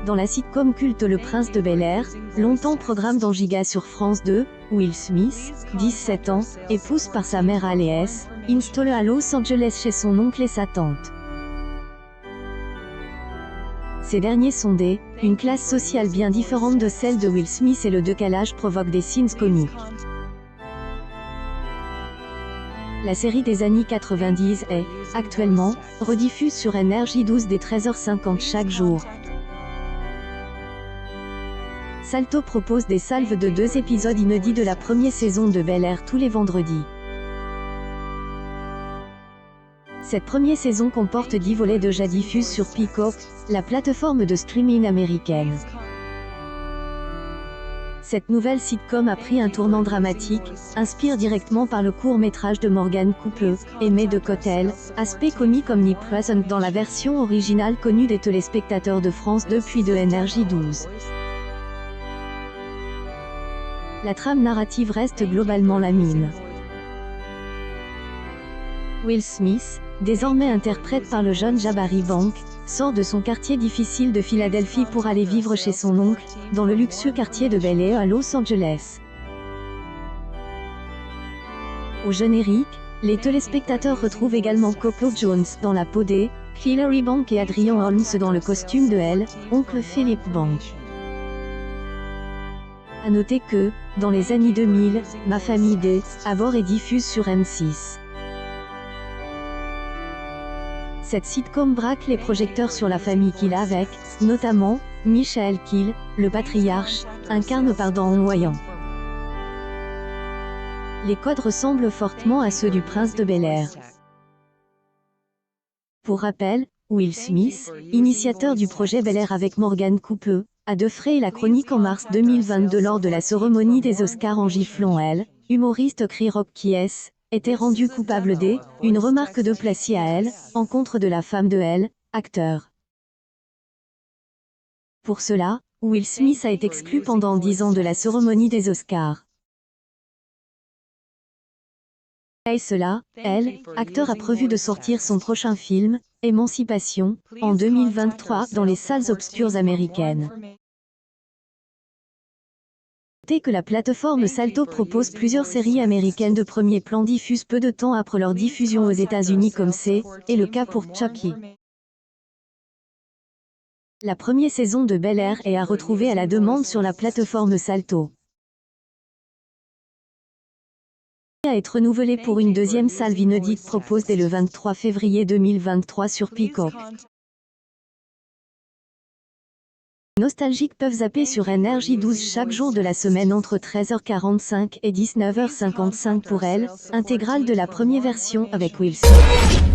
Dans la sitcom culte Le Prince de Bel-Air, longtemps programme dans Giga sur France 2, Will Smith, 17 ans, épouse par sa mère Alice, installé à Los Angeles chez son oncle et sa tante. Ces derniers sont une classe sociale bien différente de celle de Will Smith et le décalage provoque des scenes comiques. La série des années 90 est, actuellement, rediffuse sur NRJ12 dès 13h50 chaque jour. Salto propose des salves de 2 épisodes inédits de la première saison de Bel-Air tous les vendredis. Cette première saison comporte 10 volets déjà diffusés sur Peacock, la plateforme de streaming américaine. Cette nouvelle sitcom a pris un tournant dramatique, inspire directement par le court-métrage de Morgan Cooper, Aimé de Cotel, aspect comique omniprésent dans la version originale connue des téléspectateurs de France 2 puis de NRJ12. La trame narrative reste globalement la même. Will Smith, désormais interprète par le jeune Jabari Banks, sort de son quartier difficile de Philadelphie pour aller vivre chez son oncle, dans le luxueux quartier de Bel-Air à Los Angeles. Au générique, les téléspectateurs retrouvent également Coco Jones dans la peau d', Hilary Banks et Adrian Holmes dans le costume de L, oncle Philip Banks. À noter que, dans les années 2000, Ma famille D, à bord est diffuse sur M6. Cette sitcom braque les projecteurs sur la famille Kill avec, notamment, Michael Kill, le patriarche, incarné par Dan Wyan. Les codes ressemblent fortement à ceux du Prince de Bel-Air. Pour rappel, Will Smith, initiateur du projet Bel-Air avec Morgan Cooper, a défrayé la chronique en mars 2022 lors de la cérémonie des Oscars en giflant L, humoriste Chris-Rock qui était rendu coupable une remarque de Placier à L, encontre de la femme de L, acteur. Pour cela, Will Smith a été exclu pendant 10 ans de la cérémonie des Oscars. Et cela, L, acteur a prévu de sortir son prochain film, Émancipation, en 2023 dans les salles obscures américaines. Notez que la plateforme Salto propose plusieurs séries américaines de premier plan diffusées peu de temps après leur diffusion aux États-Unis comme c'est le cas pour Chucky. La première saison de Bel-Air est à retrouver à la demande sur la plateforme Salto. À être renouvelée pour une deuxième salve inédite propose dès le 23 février 2023 sur Peacock. Nostalgiques peuvent zapper sur NRJ12 chaque jour de la semaine entre 13h45 et 19h55 pour elle, intégrale de la première version avec Will Smith.